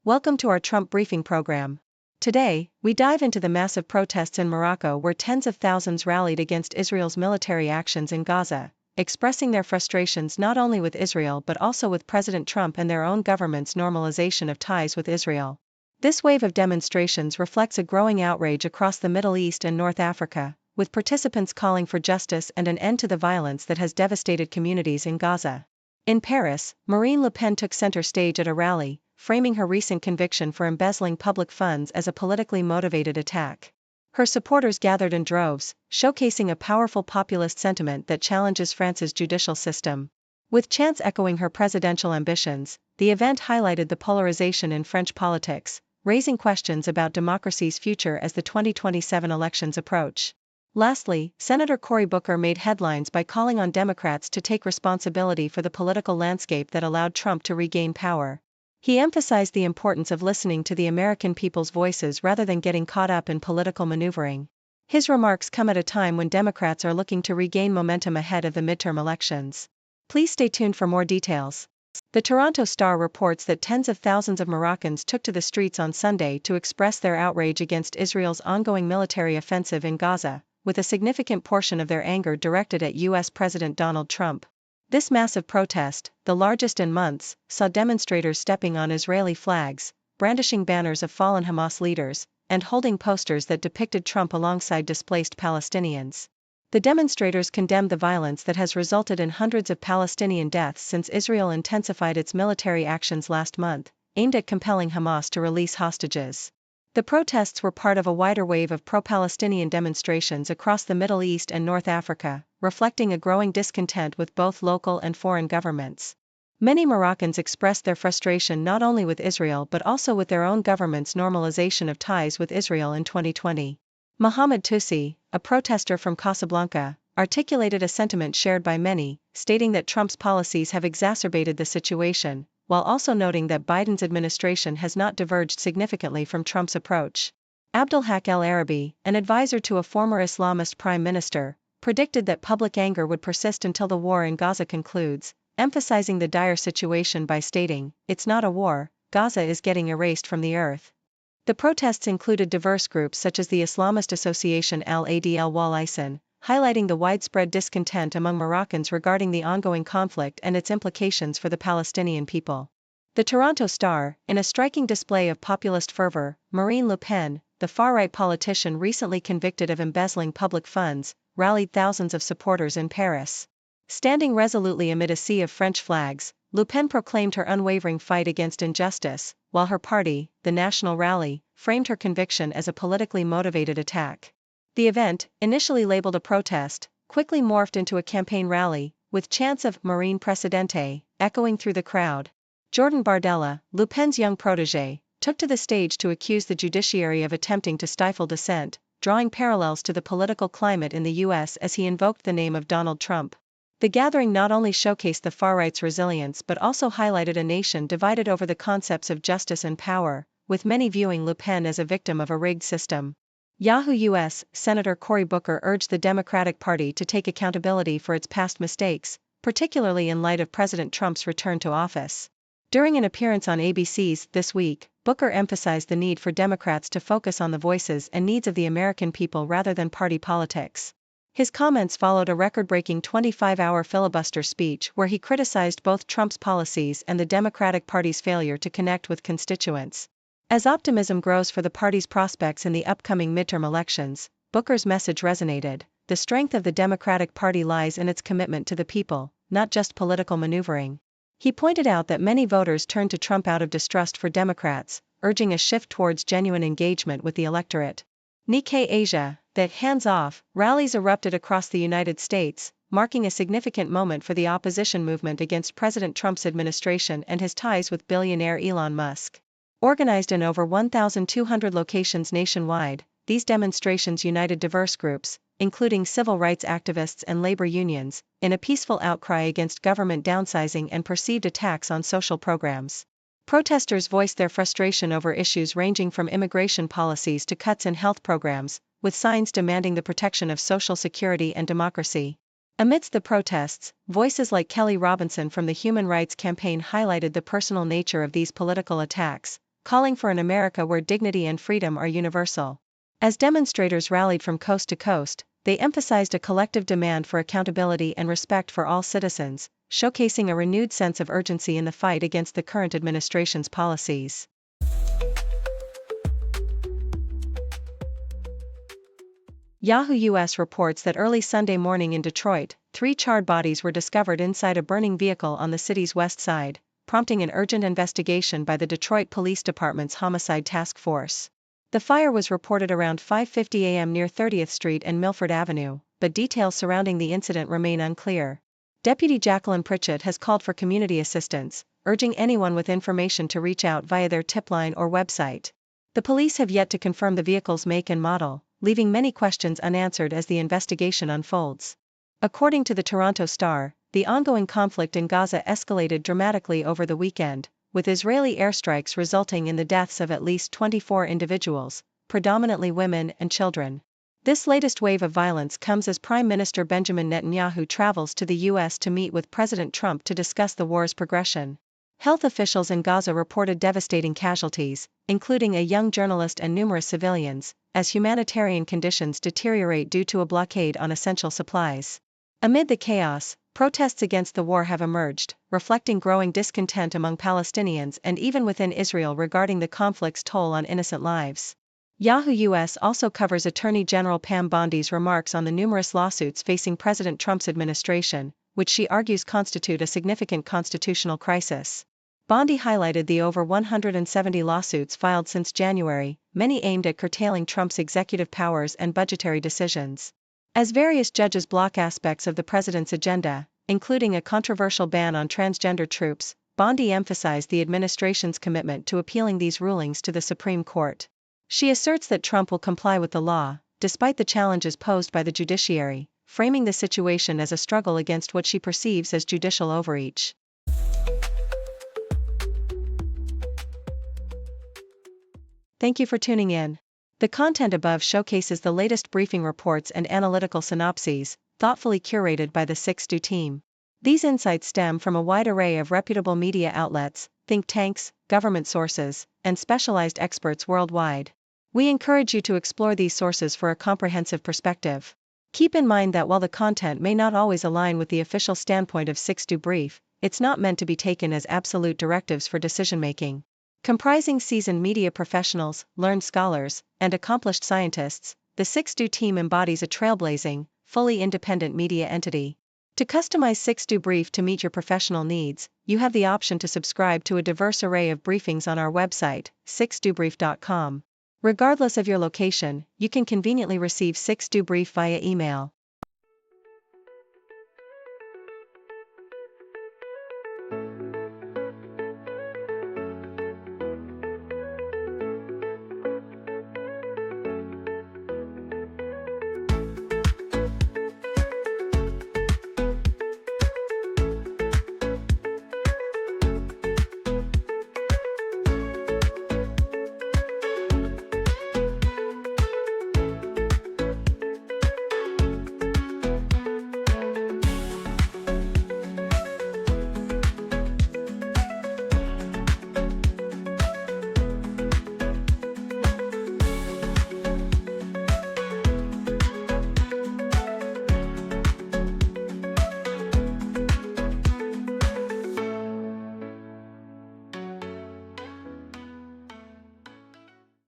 Welcome to our Trump briefing program. Today, we dive into the massive protests in Morocco where tens of thousands rallied against Israel's military actions in Gaza, expressing their frustrations not only with Israel but also with President Trump and their own government's normalization of ties with Israel. This wave of demonstrations reflects a growing outrage across the Middle East and North Africa, with participants calling for justice and an end to the violence that has devastated communities in Gaza. In Paris, Marine Le Pen took center stage at a rally, framing her recent conviction for embezzling public funds as a politically motivated attack. Her supporters gathered in droves, showcasing a powerful populist sentiment that challenges France's judicial system. With chants echoing her presidential ambitions, the event highlighted the polarization in French politics, raising questions about democracy's future as the 2027 elections approach. Lastly, Senator Cory Booker made headlines by calling on Democrats to take responsibility for the political landscape that allowed Trump to regain power. He emphasized the importance of listening to the American people's voices rather than getting caught up in political maneuvering. His remarks come at a time when Democrats are looking to regain momentum ahead of the midterm elections. Please stay tuned for more details. The Toronto Star reports that tens of thousands of Moroccans took to the streets on Sunday to express their outrage against Israel's ongoing military offensive in Gaza, with a significant portion of their anger directed at U.S. President Donald Trump. This massive protest, the largest in months, saw demonstrators stepping on Israeli flags, brandishing banners of fallen Hamas leaders, and holding posters that depicted Trump alongside displaced Palestinians. The demonstrators condemned the violence that has resulted in hundreds of Palestinian deaths since Israel intensified its military actions last month, aimed at compelling Hamas to release hostages. The protests were part of a wider wave of pro-Palestinian demonstrations across the Middle East and North Africa, reflecting a growing discontent with both local and foreign governments. Many Moroccans expressed their frustration not only with Israel but also with their own government's normalization of ties with Israel in 2020. Mohamed Toussi, a protester from Casablanca, articulated a sentiment shared by many, stating that Trump's policies have exacerbated the situation, while also noting that Biden's administration has not diverged significantly from Trump's approach. Abdelhak El-Arabi, an advisor to a former Islamist prime minister, predicted that public anger would persist until the war in Gaza concludes, emphasizing the dire situation by stating, "It's not a war, Gaza is getting erased from the earth." The protests included diverse groups such as the Islamist Association Al-Adl Wal-Isan, highlighting the widespread discontent among Moroccans regarding the ongoing conflict and its implications for the Palestinian people. The Toronto Star, in a striking display of populist fervor, Marine Le Pen, the far-right politician recently convicted of embezzling public funds, rallied thousands of supporters in Paris. Standing resolutely amid a sea of French flags, Le Pen proclaimed her unwavering fight against injustice, while her party, the National Rally, framed her conviction as a politically motivated attack. The event, initially labeled a protest, quickly morphed into a campaign rally, with chants of "Marine Presidente" echoing through the crowd. Jordan Bardella, Le Pen's young protégé, took to the stage to accuse the judiciary of attempting to stifle dissent, drawing parallels to the political climate in the U.S. as he invoked the name of Donald Trump. The gathering not only showcased the far-right's resilience but also highlighted a nation divided over the concepts of justice and power, with many viewing Le Pen as a victim of a rigged system. Yahoo U.S. Senator Cory Booker urged the Democratic Party to take accountability for its past mistakes, particularly in light of President Trump's return to office. During an appearance on ABC's This Week, Booker emphasized the need for Democrats to focus on the voices and needs of the American people rather than party politics. His comments followed a record-breaking 25-hour filibuster speech where he criticized both Trump's policies and the Democratic Party's failure to connect with constituents. As optimism grows for the party's prospects in the upcoming midterm elections, Booker's message resonated. The strength of the Democratic Party lies in its commitment to the people, not just political maneuvering. He pointed out that many voters turned to Trump out of distrust for Democrats, urging a shift towards genuine engagement with the electorate. Nikkei Asia, the hands-off rallies erupted across the United States, marking a significant moment for the opposition movement against President Trump's administration and his ties with billionaire Elon Musk. Organized in over 1,200 locations nationwide, these demonstrations united diverse groups, including civil rights activists and labor unions, in a peaceful outcry against government downsizing and perceived attacks on social programs. Protesters voiced their frustration over issues ranging from immigration policies to cuts in health programs, with signs demanding the protection of Social Security and democracy. Amidst the protests, voices like Kelly Robinson from the Human Rights Campaign highlighted the personal nature of these political attacks, calling for an America where dignity and freedom are universal. As demonstrators rallied from coast to coast, they emphasized a collective demand for accountability and respect for all citizens, showcasing a renewed sense of urgency in the fight against the current administration's policies. Yahoo US reports that early Sunday morning in Detroit, 3 charred bodies were discovered inside a burning vehicle on the city's west side, prompting an urgent investigation by the Detroit Police Department's Homicide Task Force. The fire was reported around 5:50 a.m. near 30th Street and Milford Avenue, but details surrounding the incident remain unclear. Deputy Jacqueline Pritchett has called for community assistance, urging anyone with information to reach out via their tip line or website. The police have yet to confirm the vehicle's make and model, leaving many questions unanswered as the investigation unfolds. According to the Toronto Star, the ongoing conflict in Gaza escalated dramatically over the weekend, with Israeli airstrikes resulting in the deaths of at least 24 individuals, predominantly women and children. This latest wave of violence comes as Prime Minister Benjamin Netanyahu travels to the U.S. to meet with President Trump to discuss the war's progression. Health officials in Gaza reported devastating casualties, including a young journalist and numerous civilians, as humanitarian conditions deteriorate due to a blockade on essential supplies. Amid the chaos, protests against the war have emerged, reflecting growing discontent among Palestinians and even within Israel regarding the conflict's toll on innocent lives. Yahoo US also covers Attorney General Pam Bondi's remarks on the numerous lawsuits facing President Trump's administration, which she argues constitute a significant constitutional crisis. Bondi highlighted the over 170 lawsuits filed since January, many aimed at curtailing Trump's executive powers and budgetary decisions. As various judges block aspects of the president's agenda, including a controversial ban on transgender troops, Bondi emphasized the administration's commitment to appealing these rulings to the Supreme Court. She asserts that Trump will comply with the law, despite the challenges posed by the judiciary, framing the situation as a struggle against what she perceives as judicial overreach. Thank you for tuning in. The content above showcases the latest briefing reports and analytical synopses, thoughtfully curated by the 6Do team. These insights stem from a wide array of reputable media outlets, think tanks, government sources, and specialized experts worldwide. We encourage you to explore these sources for a comprehensive perspective. Keep in mind that while the content may not always align with the official standpoint of 6Do Brief, it's not meant to be taken as absolute directives for decision-making. Comprising seasoned media professionals, learned scholars, and accomplished scientists, the 6Do team embodies a trailblazing, fully independent media entity. To customize 6Do Brief to meet your professional needs, you have the option to subscribe to a diverse array of briefings on our website, 6dobrief.com. Regardless of your location, you can conveniently receive 6Do Brief via email.